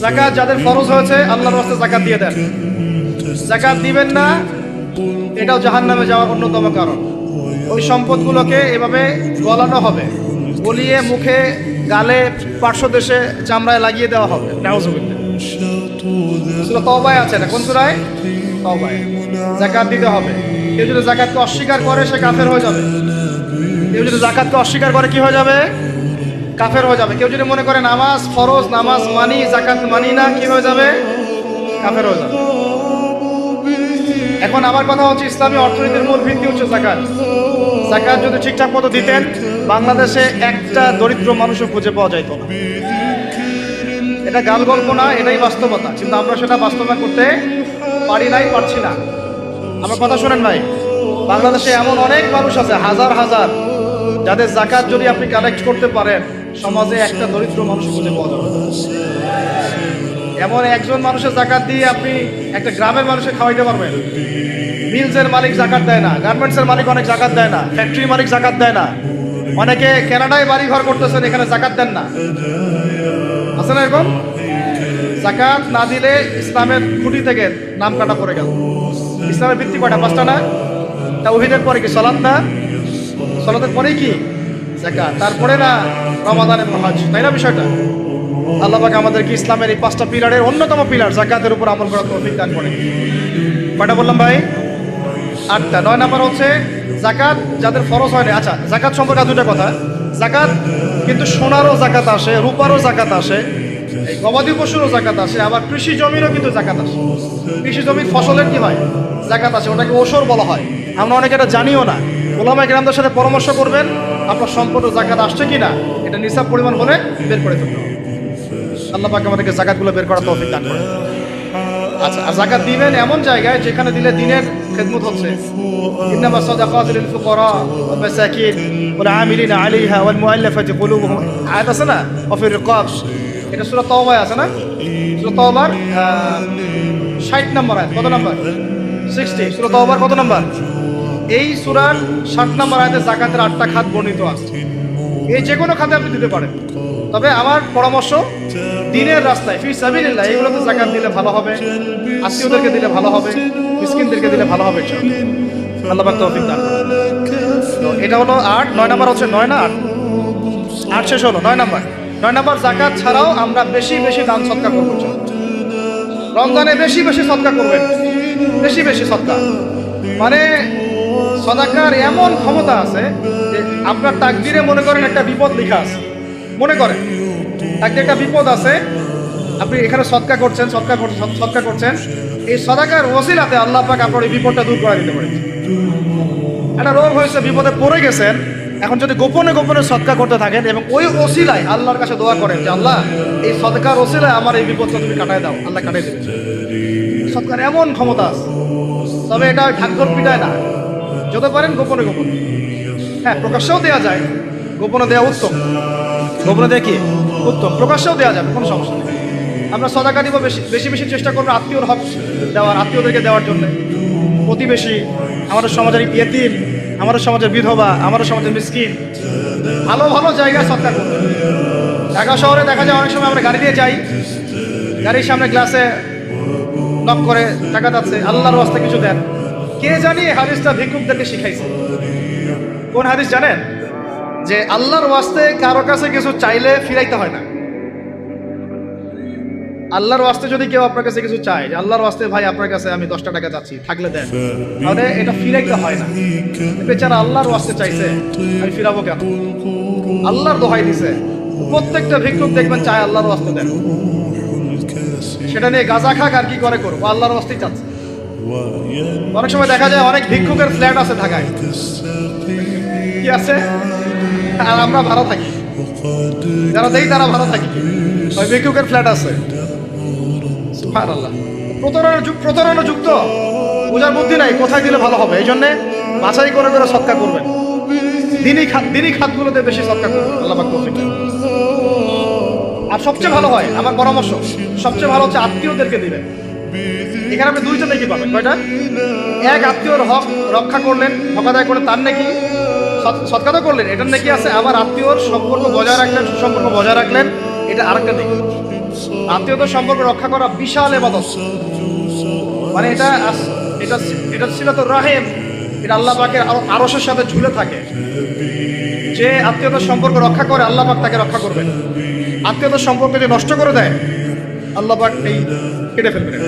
যাকাত যাদের ফরজ হয়েছে আল্লাহর রাস্তায় যাকাত দিয়ে দেন। যাকাত দিবেন না, এটাও জাহান্নামে যাওয়ার অন্যতম কারণ। ওই সম্পদগুলোকে এভাবে গলানো হবে, গলিয়ে মুখে, গালে, পার্শ্বদেশে, চামড়ায় লাগিয়ে দেওয়া হবে। নাউজুবিল্লাহ। সূরা তওবায় আছে না? কোন সূরায়? তওবায়। যাকাত দিতে হবে। কেউ যদি যাকাতকে অস্বীকার করে সে কাফের হয়ে যাবে। কেউ যদি যাকাতকে অস্বীকার করে কি হয়ে যাবে? কাফের হয়ে যাবে। কেউ যদি মনে করে নামাজ ফরজ, নামাজ মানি, যাকাত মানি না, কি হয়ে যাবে? কাফের হয়ে যাবে। এখন আমার কথা হচ্ছে, ইসলামী অর্থনীতির মূল ভিত্তি হচ্ছে যাকাত। যাকাত যদি ঠিকঠাক মতো দিতেন, বাংলাদেশে একটা দরিদ্র মানুষও খুঁজে পাওয়া যাইত না। এটা গাল গল্প না, এটাই বাস্তবতা। কিন্তু আমরা সেটা বাস্তবায়ন করতে পারি নাই, পারছি না। আমার কথা শোনেন ভাই, বাংলাদেশে এমন অনেক মানুষ আছে, হাজার হাজার, যাদের যাকাত যদি আপনি কালেক্ট করতে পারেন, সমাজে একটা দরিদ্র মানুষ খুঁজে পাওয়া যাবে। এমন একজন মানুষের যাকাত দিয়ে আপনি একটা গ্রামের মানুষকে খাওয়াইতে পারবেন। মিলসের মালিক যাকাত দেয় না, গার্মেন্টসের মালিক অনেক যাকাত দেয় না, ফ্যাক্টরি মালিক যাকাত দেয় না, অনেকে কানাডায় বাড়ি ঘর করতেছেন, এখানে যাকাত দেন না। আছে না এরকম? যাকাত না দিলে ইসলামের খুঁটি থেকে নাম কাটা পড়ে গেল। ইসলামের ভিত্তি কয়টা? পাঁচটা না? তাওহীদের পরে কি সালাত না? সালাতের পরে কি? যাকাত। তারপরে না রমাদান এবং হজ, তাই না বিষয়টা? আল্লাহ পাক আমাদেরকে ইসলামের এই পাঁচটা পিলারের অন্যতম পিলার যাকাতের উপর আমল করার তৌফিক দান করেন। কয়টা বললাম ভাই? 8টা। 9 নাম্বার হচ্ছে যাকাত যাদের ফরজ হয় না। আচ্ছা, যাকাত সম্পর্কে দুটো কথা। যাকাত কিন্তু সোনারও যাকাত আসে, রূপারও যাকাত আসে, এই গবাদি পশুরও যাকাত আসে, আবার কৃষি জমিরও কিন্তু যাকাত আসে। কৃষি জমির ফসলের কি হয়? যাকাত আসে, ওটাকে ওসর বলা হয়। আমরা অনেকে এটা জানিও না। ওলামায়ে কেরামদের সাথে পরামর্শ করবেন, আপনার সম্পদ যাকাত আসছে কিনা এটা নিসাব পরিমাণ হলে বের করে ফেলতে হবে। আল্লাহ পাক আমাদেরকে যাকাতগুলো বের করার তৌফিক দান করেন। আচ্ছা, আর যাকাত দিবেন এমন জায়গায় যেখানে দিলে দিনের খেদমত হচ্ছে। ইন্নামা সাদাকাতু লিল ফুকারা ওয়াল মাসাকিন ওয়াল আমিলিনা আলাইহা ওয়াল মুআল্লাফাতি কুলুবুহুম। আয়াত আছে না? ওয়া ফির রিকাব। এটা সূরা তাওবায় আছে না? সূরা তাওবার 60 নম্বর আয়াত। কত নম্বর? 60। সূরা তাওবার কত নম্বর? এই সূরার 60 নম্বর আয়াতে যাকাতের 8টা খাত বর্ণিত আছে। এই যে কোনো খাতে আপনি দিতে পারেন, তবে আমার পরামর্শ দ্বীনের রাস্তায় ফি সাবিলিল্লাহ এগুলোতে যাকাত দিলে ভালো হবে, আত্মীয়দেরকে দিলে ভালো হবে, মিসকিনদেরকে দিলে ভালো হবে। আল্লাহ পাক তৌফিক দান করুন। তো এটা হলো 8। 9 নাম্বার হচ্ছে 9 না 8? 8 শেষ হলো। 9 নাম্বার। 9 নাম্বার যাকাত ছাড়াও আমরা বেশি বেশি দান সদকা করব। রমজানে বেশি বেশি সদকা করবেন, বেশি বেশি সদকা। মানে সদাকার এমন ক্ষমতা আছে যে আপনার তাকদিরে মনে করেন একটা বিপদ লেখা আছে, মনে করেন তাকদিরে একটা বিপদ আছে, আপনি এখানে সদকা করছেন, সদকা করছেন, এই সদাকার ওসিলাতে আল্লাহ পাক আপনার এই বিপদটা দূর করে দিতে পারেন। একটা রোগ হয়েছে, বিপদে পড়ে গেছেন, এখন যদি গোপনে গোপনে সদকা করতে থাকেন এবং ওই ওসিলায় আল্লাহর কাছে দোয়া করেন যে আল্লাহ এই সদকার ওসিলায় আমার এই বিপদটা তুমি কাটায় দাও, আল্লাহ কাটাই দেবে। সদকার এমন ক্ষমতা আছে, তবে এটা ঢাকঢোল পিটায় না, যত পারেন গোপনে গোপনে। হ্যাঁ, প্রকাশ্যেও দেওয়া যায়, গোপনে দেওয়া উত্তম। গোপনে দেওয়া কি উত্তম, প্রকাশ্যেও দেওয়া যাবে, কোনো সমস্যা নেই। আমরা সদাকা দিব, বেশি বেশি চেষ্টা করবো আত্মীয়র হক দেওয়ার, আত্মীয়দেরকে দেওয়ার জন্য। প্রতিবেশী, আমাদের সমাজের ইয়েতিম, আমাদের সমাজের বিধবা, আমাদের সমাজের মিসকিন, ভালো ভালো জায়গায় সদকা করবে। ঢাকা শহরে দেখা যায় অনেক সময় আমরা গাড়ি দিয়ে যাই, গাড়ির সামনে গ্লাসে নক করে টাকা যাচ্ছে, আল্লাহর ওয়াস্তে কিছু দেন। কে জানি হাদিসটা ভিক্ষুকদেরকে শিখাইছে। কোন হাদিস জানেন? যে আল্লাহর ওয়াস্তে কারো কাছে কিছু চাইলে ফিরাইতে হয় না। আল্লাহর ওয়াস্তে যদি কেউ আপনার কাছে কিছু চায়, যে আল্লাহর ওয়াস্তে ভাই আপনার কাছে আমি 10টা টাকা চাচ্ছি, থাকলে দেন, তাহলে এটা ফিরাইতে হয় না। বেচারা আল্লাহর ওয়াস্তে চাইছে, আমি ফিরাবো কেন? আল্লাহর দোহাই দিছে। প্রত্যেকটা ভিক্ষুক দেখবেন চায় আল্লাহর ওয়াস্তে দেন। সেটা নিয়ে গাঁজা খাক আর কি করে করবো, আল্লাহর ওয়াস্তেই চাচ্ছে। অনেক সময় দেখা যায় অনেক ভিক্ষুকের ফ্ল্যাট আছে ঢাকায়, কি আছে, আর আমরা ভাড়া থাকি, যারা দেই তারা ভাড়া থাকি, ওই ভিক্ষুকের ফ্ল্যাট আছে। সুবহানাল্লাহ। প্রতারণা যুক্ত, বোঝার বুদ্ধি নাই কোথায় দিলে ভালো হবে। এই জন্যে বাছাই করে করে সদকা করবেন, দিনই খাতগুলোতে বেশি সদকা করবেন। আল্লাহ পাক তৌফিক দান। আর সবচেয়ে ভালো হয়, আমার পরামর্শ, সবচেয়ে ভালো হচ্ছে আত্মীয়দেরকে দিবেন। এখানে আপনি 2টা নেকি পাবেন। কয়টা? এক, আত্মীয়র হক রক্ষা করলেন, হক আদায় করলেন, তার নেকি, সদকা তো করলেন, এটার নেকি আছে। আবার আত্মীয়র সম্পর্ক বজায় রাখলেন, সুসম্পর্ক বজায় রাখলেন, এটা আরেকটা নেকি। আত্মীয়তার সম্পর্ক রক্ষা করা বিশাল ইবাদত। মানে এটা এটা এটা সিলাতুর রাহিম, এটা আল্লাহ পাকের আরশের সাথে ঝুলে থাকে। যে আত্মীয়তার সম্পর্ক রক্ষা করে আল্লাহ পাক তাকে রক্ষা করবেন। আত্মীয়তার সম্পর্ক যে নষ্ট করে দেয় আল্লাহ পাক এই কেটে ফেলবেন।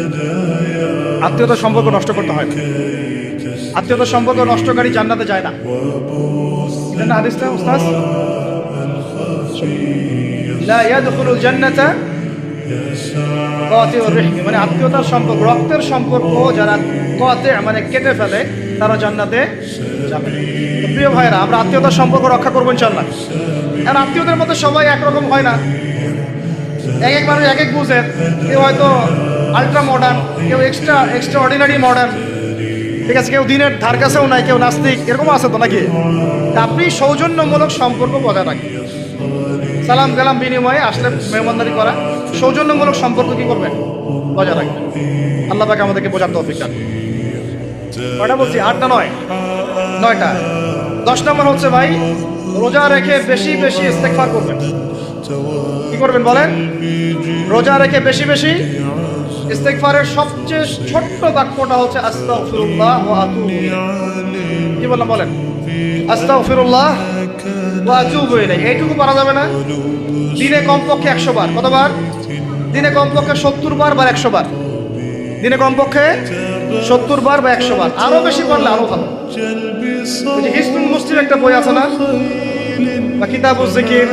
আত্মীয়তার সম্পর্ক নষ্ট করতে হয় না। আত্মীয়তার সম্পর্ক নষ্টকারী জান্নাতে যায় না। এটা না হাদিসটা উস্তাদ, লা ইয়াদখুলুল জান্নাতা কাতিউর রহিম, মানে আত্মীয়তার সম্পর্ক, রক্তের সম্পর্ক যারা কাতি মানে কেটে ফেলে তারা জান্নাতে যাবে। তো প্রিয় ভাইরা, আমরা আত্মীয়তার সম্পর্ক রক্ষা করবো ইনশাআল্লাহ। আর আত্মীয়দের মধ্যে সবাই একরকম হয় না, এক এক মানুষ এক এক বুঝে। কেউ হয়তো আলট্রা মডার্ন, কেউ এক্সট্রা অর্ডিনারি মডার্ন, ঠিক আছে, কেউ দিনের ধার কাছেও নাই, কেউ নাস্তিক, এরকম আছে তো নাকি? আপনি সৌজন্যমূলক সম্পর্ক বজায় রাখেন। সালাম কালাম বিনিময়ে আসলে মেহমানদারি করা, সৌজন্যমূলক সম্পর্ক কি করবেন? বজায় রাখবেন। আল্লাহ পাক আমাদেরকে বোঝার তৌফিক দান। কয়টা বলছি? 8টা 9টা। 10 নম্বর হচ্ছে ভাই, রোজা রেখে বেশি বেশি ইস্তেগফার করবেন। কি করবেন বলেন? রোজা রেখে বেশি বেশি ইস্তেগফারের সবচেয়ে ছোট্ট বাক্যটা হচ্ছে আস্তাগফিরুল্লাহ ওয়া আতুবু ইলাইহি। কি বললাম বলেন? আস্তাগফিরুল্লাহ ওয়া আতুবু ইলাইহি। এইটুকু পারা যাবে না? দিনে কমপক্ষে 100 বার। কতবার? দিনে কমপক্ষে 70 বার বা 100 বার। দিনে কমপক্ষে 70 বার বা 100 বার। আরো বেশি পারলে আরো ভালো। ওই যে হিজবুল মুসলিম একটা বই আছে না, বা কিতাবুজ জিকির,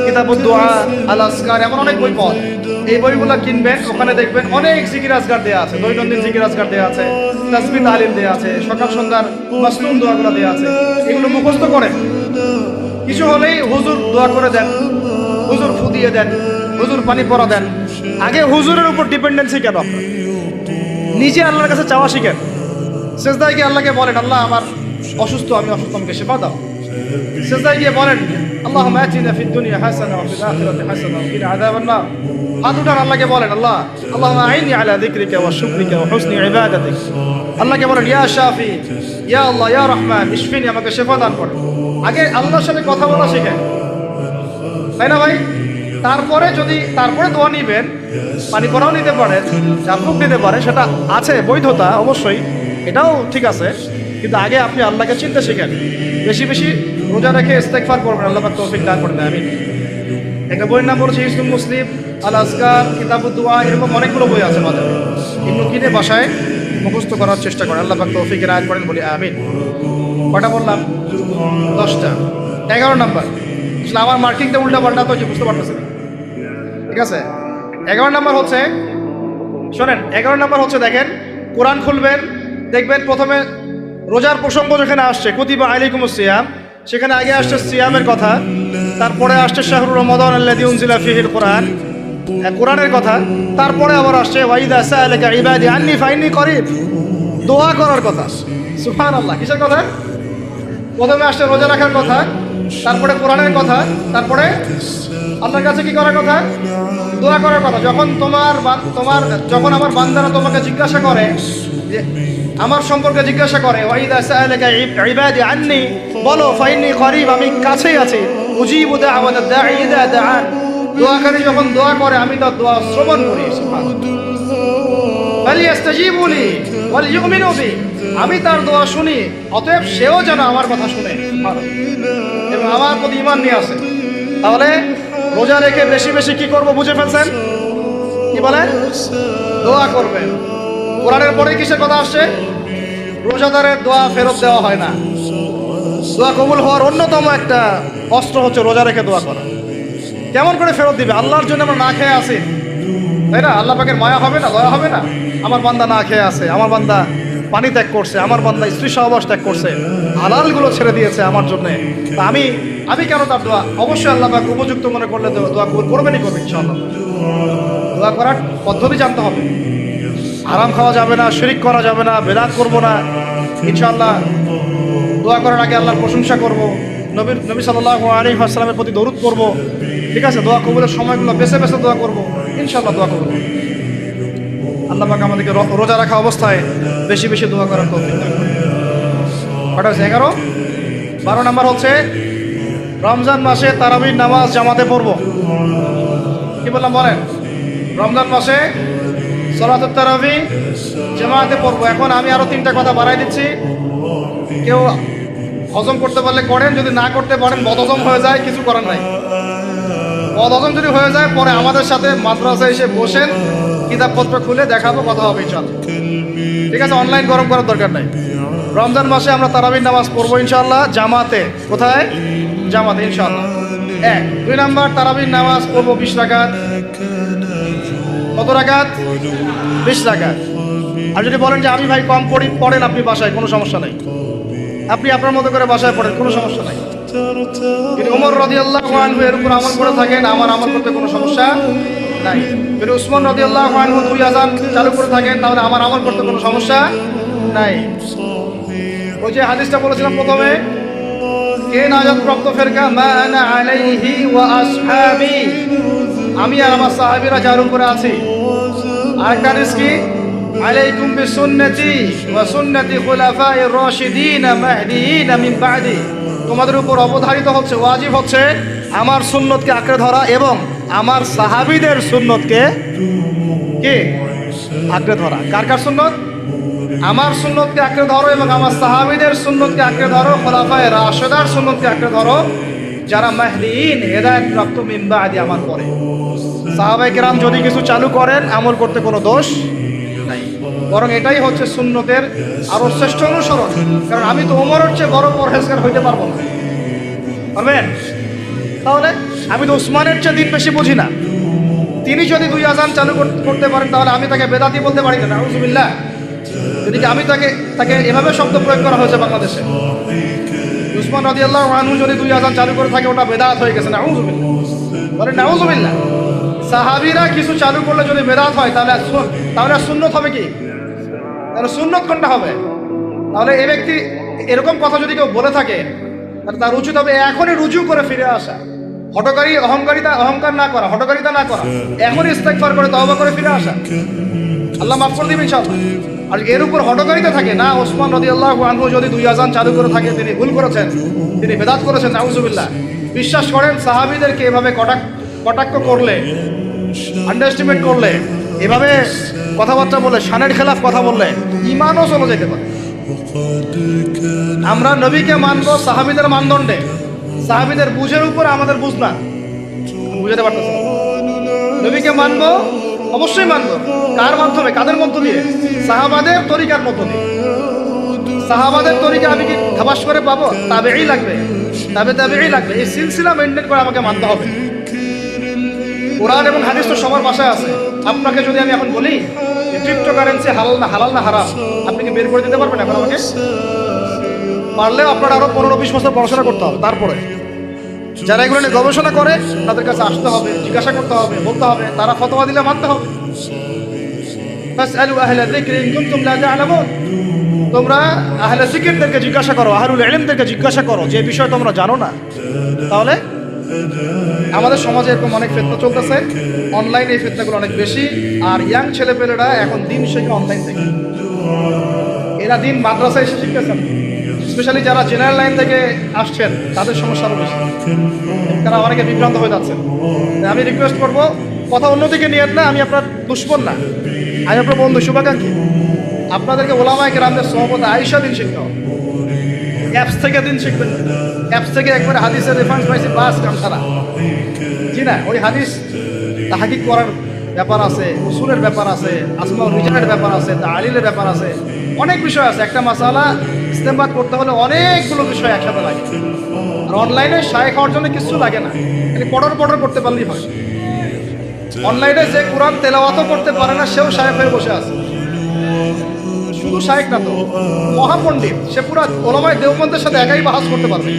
কিতাবুদ দোয়া, আল আসকার, এমন অনেক বই পাওয়া যায়। এই বইগুলো কিনবেন, ওখানে দেখবেন অনেক জিকির আজকার দেওয়া আছে, দৈনন্দিন জিকির আজকার দেওয়া আছে, তাসবিহ তাহলিল দেওয়া আছে, সকাল সন্ধ্যার মাসনুন দোয়াগুলো দেওয়া আছে। এগুলো মুখস্থ করেন। কিছু হলেই হুজুর দোয়া করে দেন, হুজুর ফু দিয়ে দেন, হুজুর পানি পরা দেন। আগে হুজুরের উপর ডিপেন্ডেন্সি কেন? নিজে আল্লাহর কাছে চাওয়া শিখেন। সেজদায় গিয়ে আল্লাহকে বলেন, আল্লাহ আমার অসুস্থ, আমি অসুস্থ, আমাকে শেফা দাও। সেজদায় গিয়ে বলেন, আল্লাহুম্মা আতিনা ফিদ দুনিয়া হাসানা ওয়া ফিল আখিরাতি হাসানা ওয়া কিনা আযাবান নার। হাত উঠান, আল্লাহকে বলেন, আল্লাহ আল্লাহুম্মা আইনি আলা যিকরিকা ওয়া শুকরিকা ওয়া হুসনি ইবাদাতিক। আল্লাহকে বলেন, ইয়া শাফি, ইয়া আল্লাহ, ইয়া রহমান, ইশফিনি, আমাকে শেফা দান করেন। আগে আল্লাহর সাথে কথা বলা শিখেন, তাই না ভাই? তারপরে দোয়া নিবেন, পানি পড়াও নিতে পারেন, জাফরুক নিতে পারেন, সেটা আছে বৈধতা অবশ্যই, এটাও ঠিক আছে। কিন্তু আগে আপনি আল্লাহকে চিনতে শিখেন। বেশি বেশি রোজা রেখে ইস্তেগফার করবেন, আল্লাহ পাক তৌফিক দান করেন। আমি একটা বইয়ের নাম বলছি হিজবুল মুসলিম, আল আসকার, কিতাবুদ দোয়া, এরকম অনেকগুলো বই আছে আমাদের। এগুলো কিনে বাসায় মুখস্থ করার চেষ্টা করেন। আল্লাহ পাক তৌফিকের আয়াত করেন, বলি আমিন। কটা বললাম? 10টা। 11 নম্বর, আমার মার্কিংটা উল্টা পাল্টা তো বুঝতে পারতেছি না, ঠিক আছে? 11 নম্বর হচ্ছে, শোনেন, 11 নম্বর হচ্ছে, দেখেন, কোরআন খুলবেন, দেখবেন প্রথমে রোজার প্রসঙ্গ যেখানে আসছে, কুতিবা আলাইকুমুস সিয়াম, সেখানে আগে আসছে সিয়ামের কথা, তারপরে আসছে শাহরুর রমাদান আল্লাযী উনজিলা ফীহিল কোরআন, কোরআনের কথা, তারপরে আবার আসছে ওয়াইদা সাআলাকা ইবাদি আন্নী ফাইন্নী করিব, দোয়া করার কথা। সুবহানাল্লাহ, কিসের কথা? প্রথমে আসছে রোজা রাখার কথা, তারপরে কোরআনের কথা, তারপরে আল্লাহর কাছে কি করার কথা? দোয়া করার কথা। যখন আমার বান্দারা তোমাকে জিজ্ঞাসা করে, যে আমার সম্পর্কে জিজ্ঞাসা করে, ওয়াইদা সাআলাকা ইবাদি আন্নী, বলো ফাইন্নী করিব, আমি কাছেই আছি, উজিবু দাওয়াতাদ দাঈ ইযা দাআন, দোয়াকারী যখন দোয়া করে আমি তার দোয়া শ্রবণ করি। ফালিয়াস্তাজিবু লি ওয়াল ইউমিনু বি, আমি তার দোয়া শুনি, অতএব সেও যেন আমার কথা শুনে এবং আমার প্রতি ঈমান নিয়ে আসে। তাহলে রোজা রেখে বেশি বেশি কি করব বুঝে ফেলছেন? কি বলেন? দোয়া করবেন। কোরআনের পরে কিসের কথা আসছে? রোজাদারের দোয়া ফেরত দেওয়া হয় না। দোয়া কবুল হওয়ার অন্যতম একটা অস্ত্র হচ্ছে রোজা রেখে দোয়া করা। কেমন করে ফেরত দিবে? আল্লাহর জন্য আমরা না খেয়ে আসি, তাই না? আল্লাহ পাকের মায়া হবে না, দয়া হবে না? আমার বান্দা না খেয়ে আছে, আমার বান্দা পানি ত্যাগ করছে, আমার বান্দা স্ত্রী সহবাস ত্যাগ করছে, হালালগুলো ছেড়ে দিয়েছে আমার জন্যে, তা আমি কেন তার দোয়া? অবশ্যই আল্লাহ পাক উপযুক্ত মনে করলে দোয়া কবুল করবেনই করবেন ইনশাআল্লাহ। দোয়া করার পদ্ধতি জানতে হবে। আরাম খাওয়া যাবে না, শিরিক করা যাবে না, বেদাত করবো না ইনশাআল্লাহ। দোয়া করার আগে আল্লাহর প্রশংসা করব, নবী সাল্লাল্লাহু আলাইহি ওয়াসাল্লামের প্রতি দরুদ করব, ঠিক আছে? দোয়া কবুলের সময়গুলো বেছে বেছে দোয়া করব, ইনশাআল্লাহ দোয়া করব। আল্লাহ পাক আমাদেরকে রোজা রাখা অবস্থায় বেশি বেশি দোয়া করার তৌফিক দান করুন। কটা হচ্ছে? 11। 12 নম্বর হচ্ছে রমজান মাসে তারাবির নামাজ জামাতে পড়ব। কি বললাম বলেন? রমজান মাসে সালাতুত তারাবি জামাতে পড়বো। এখন আমি আরো 3টা কথা বাড়াই দিচ্ছি, কেউ হজম করতে পারলে করেন, যদি না করতে পারেন বদহজম হয়ে যায়, কিছু করার নাই। বদহজম যদি হয়ে যায় পরে আমাদের সাথে মাদ্রাসায় এসে বসেন, কিতাবপত্র খুলে দেখাবো, কথা হবে ইনশাআল্লাহ। ঠিক আছে, অনলাইন গরম করার দরকার নাই। রমজান মাসে আমরা তারাবির নামাজ পড়বো ইনশাআল্লাহ জামাতে। কোথায়? জামাতে ইনশাআল্লাহ। 1 2 নাম্বার, তারাবির নামাজ পড়বো 20 রাকাত। কত রাকাত? 20 রাকাত। আর যদি বলেন যে আমি ভাই কম পড়ি, পড়েন আপনি বাসায়, কোনো সমস্যা নাই, আপনি আপনার মতো করে বাসায় পড়েন, কোনো সমস্যা নাই। যদি ওমর রাদিয়াল্লাহু আনহু এর উপর আমল করে থাকেন, আমার আমল করতে কোনো সমস্যা নাই। যদি উসমান রাদিয়াল্লাহু আনহু 2 আযান চালু করে থাকেন, তাহলে আমার আমল করতে কোনো সমস্যা নাই। ওই যে হাদিসটা বলেছিলাম প্রথমে, কে নাজাত প্রাপ্ত ফেরকা, মা আনা আলাইহি ওয়া আসহাবি, আমি আর আমার সাহাবীরা যার উপরে আছি। আরেকটা হাদিস কি, আলাইকুম বিসুন্নতি ওয়া সুন্নতি খুলাফায়ে রাশিদিন মাহদিয়িন মিন বা'দি, তোমাদের উপর অবধারিত হচ্ছে, ওয়াজিব হচ্ছে আমার সুন্নতকে আঁকড়ে ধরা এবং আমার সাহাবীদের সুন্নতকে কি আঁকড়ে ধরা। কার কার সুন্নত? আমার সুন্নতকে আঁকড়ে ধরো এবং আমার সাহাবীদের সুন্নতকে আঁকড়ে ধরো, খুলাফায়ে রাশিদার সুন্নতকে আঁকড়ে ধরো, যারা মাহদিয়িন হেদায়েত প্রাপ্ত মিন বা'দি, আমার পরে। সাহাবায়ে কেরাম যদি কিছু চালু করেন, আমল করতে কোনো দোষ নাই, বরং এটাই হচ্ছে সুন্নতের আরো শ্রেষ্ঠ অনুসরণ। কারণ আমি তো ওমরের চেয়ে বড় পরহেজগার হইতে পারবো না, পারবেন? তাহলে আমি তো উসমানের চেয়ে দিন বেশি বুঝি না। তিনি যদি 2 আযান চালু করতে পারেন, তাহলে আমি তাকে বেদাতি বলতে পারি না, নাউযুবিল্লাহ। যদি আমি তাকে এভাবে শব্দ প্রয়োগ করা হয়েছে বাংলাদেশে, উসমান রাদিয়াল্লাহু আনহু যদি 2 আযান চালু করে থাকে, ওটা বেদাত হয়ে গেছে, নাউযুবিল্লাহ, বলে নাউযুবিল্লাহ। সাহাবীরা কিছু চালু করলে যদি বেদাত হয়, তাহলে সুন্নত হবে কি? তাহলে সুন্নত কোনটা হবে? তাহলে এই ব্যক্তি এরকম কথা যদি কেউ বলে থাকে, তাহলে তার উচিত হবে এখনই রুজু করে ফিরে আসা, অহংকার না করা, হঠকারিতা না করা, এখনই ইস্তেগফার করে তওবা করে ফিরে আসা, আল্লাহ মাফ করে দিবেন ইনশাআল্লাহ। আর এর উপর হঠকারিতা থাকে না, ওসমান রাদিয়াল্লাহু আনহু যদি 2 আযান চালু করে থাকে, তিনি ভুল করেছেন, তিনি বেদাত করেছেন, নাউযুবিল্লাহ। বিশ্বাস করেন, সাহাবীদেরকে এভাবে কটাক্ষ করলে, আন্ডারএস্টিমেট করলে, এভাবে কথাবার্তা বলে, শানের খেলাফ কথা বললে ঈমানও চলে যেতে পারে। আমরা নবীকে মানবো সাহাবীদের মানদণ্ডে, সাহাবীদের বুঝের উপর আমাদের বুঝ না, বুঝাতে পারতেছি। নবীকে মানবো, অবশ্যই মানবো। কার মাধ্যমে? কাদের মধ্য দিয়ে? সাহাবাদের তরিকার মধ্য দিয়ে। সাহাবাদের তরিকা আমি কি ধাবাস করে পাবো? তাবেঈ লাগবে, তাবেঈ লাগবে। এই সিলসিলা মেইনটেইন করে আমাকে মানতে হবে। কোরআন এবং হাদিস তো সবার ভাষায় আছে। আপনাকে যদি আমি এখন বলি ক্রিপ্টোকারেন্সি হালাল না হারাম, আপনি কি বের করে দিতে পারবেন এখন আমাকে? পারলেও আপনার আরো 15-20 বছর পড়াশোনা করতে হবে। তারপরে যারা এগুলো নিয়ে গবেষণা করে, তাদের কাছে আসতে হবে, জিজ্ঞাসা করতে হবে, বলতে হবে, তারা ফতোয়া দিলে মানতে হবে। ফাসআলু আহলা যিকরি ইন কুনতুম লা তা'লামুন, তোমরা আহলে যিকিরদেরকে জিজ্ঞাসা করো, আহলুল ইলমদেরকে জিজ্ঞাসা করো যে বিষয় তোমরা জানো না। তাহলে আমাদের সমাজে এরকম অনেক ফিতনা চলতেছে, অনলাইনে এই ফিতনাগুলো অনেক বেশি। আর ইয়াং ছেলেপেলেরা এখন দিন শেখে অনলাইন থেকে, এরা দিন মাদ্রাসায় এসে শিখতেছেন। স্পেশালি যারা জেনারেল লাইন থেকে আসছেন, তাদের সমস্যা আরো বেশি, তারা অনেকে বিভ্রান্ত হয়ে যাচ্ছেন। আমি রিকোয়েস্ট করবো, কথা অন্যদিকে নিয়ে না, আমি আপনার দুশ্মন না, আমি আপনার বন্ধু, শুভাকাঙ্ক্ষী। আপনাদেরকে ওলামায়ে কেরামদের সোহবতে আয়েশা দিন শিখতে হবে। অ্যাপস থেকে দিন শিখবেন, অ্যাপস থেকে একবারে হাদিসের রেফারেন্স পাইছি, বাস কাম সারা। জি না, ওই হাদিস তাহকিক করার ব্যাপার আছে, উসুলের ব্যাপার আছে, আসমাউল রিজালের ব্যাপার আছে, তালিলের ব্যাপার আছে, অনেক বিষয় আছে। একটা মাসালা ইস্তেমবাদ করতে হলে অনেকগুলো বিষয় একসাথে লাগে। আর অনলাইনে শায়েখ হওয়ার জন্য কিছু লাগে না, খালি পড়র করতে পারলেই হয়। অনলাইনে যে কোরআন তেলাওয়াতও করতে পারে না, সেও শায়েখ হয়ে বসে আছে। শুধু শায়েখ না তো, মহাপণ্ডিত, সে পুরা ওলামায়ে দেওবন্দের সাথে একাই বাহাস করতে পারবে।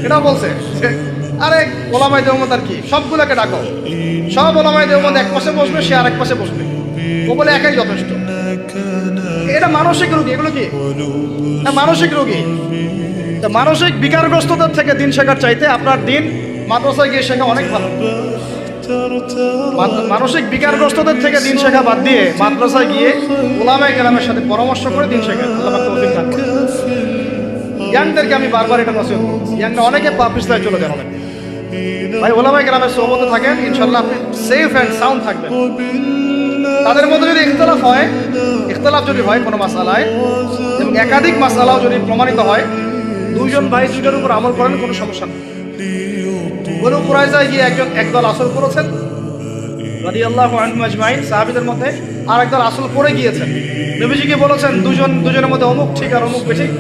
এটা বলছে যে আরে ওলামায়ে দেওবন্দ আর কি, সবগুলোকে ডাকো, সব ওলামায়ে দেওবন্দ এক পাশে বসবে, সে আরেক পাশে বসবে, ও বলে একাই যথেষ্ট। এটা মানসিক রোগী, এগুলো কি মানসিক রোগী। মানসিক বিকারগ্রস্ততার থেকে দিন শেখার চাইতে আপনার দিন মাদ্রাসায় গিয়ে শেখা অনেক ভালো। মানসিক বিকারগ্রস্তদের থেকে দিন শেখা বাদ দিয়ে মাদ্রাসায় গিয়ে ওলামায়ে কেরামের সাথে পরামর্শ করে দিন শেখা। ইয়াংদেরকে আমি বারবার এটা নসিহত করছি, ইয়াংরা অনেকে পিছলায় চলে যান, অনেকে ভাই ওলামায়ে কেরামের সোহবতে থাকেন, ইনশাআল্লাহ আপনি সেফ অ্যান্ড সাউন্ড থাকবেন। তাদের মধ্যে যদি ইখতিলাফ যদি হয় কোনো মাসালায় এবং একাধিক মাসালাও যদি প্রমাণিত হয়, দুইজন ভাই দুইটার উপর আমল করেন, কোনো সমস্যা নেই। বনু কুরাইজায় গিয়ে একদল আসল করেছেন রাদিয়াল্লাহু আনহুম আজমাইন, সাহাবীদের মধ্যে, আর একদল আসল করে গিয়েছেন। নবীজিকে বলেছেন দুজনের মধ্যে অমুক ঠিক আর অমুক বেঠিক,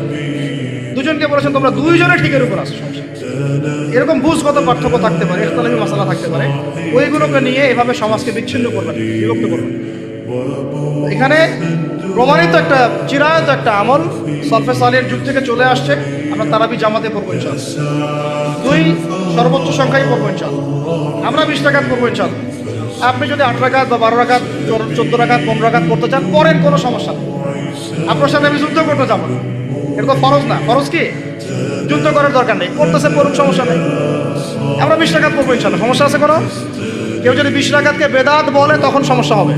দুজনকে বলেছেন তোমরা দুইজনে ঠিকের উপর আসো। এরকম বুঝগত পার্থক্য থাকতে পারে, ইখতিলাফি মাসালা থাকতে পারে, ওইগুলোকে নিয়ে এভাবে সমাজকে বিচ্ছিন্ন করবেন, বিভক্ত করবেন। এখানে প্রমাণিত একটা চিরায়ত একটা আমল সলফে সালের যুগ থেকে চলে আসছে, আমরা তারাবি জামাতে পড়বো ইনশাআল্লাহ। সর্বোচ্চ সংখ্যায় পড়বো ইনশাআল্লাহ। আমরা 20 রাকাত পড়বো ইনশাআল্লাহ। আপনি যদি 8 রাকাত বা 12 রাকাত 14 রাকাত 15 রাকাত পড়তে চান পড়েন, কোনো সমস্যা নেই। আপনার সাথে আমি যুদ্ধ করতে যাবো না, এটা তো ফরজ না। ফরজ কি? যুদ্ধ করার দরকার নেই, পড়তেছে পড়ুন, সমস্যা নেই। আমরা 20 রাকাত পড়বো ইনশাআল্লাহ, সমস্যা আছে কোনো? কেউ যদি 20 রাকাতকে বেদাত বলে তখন সমস্যা হবে।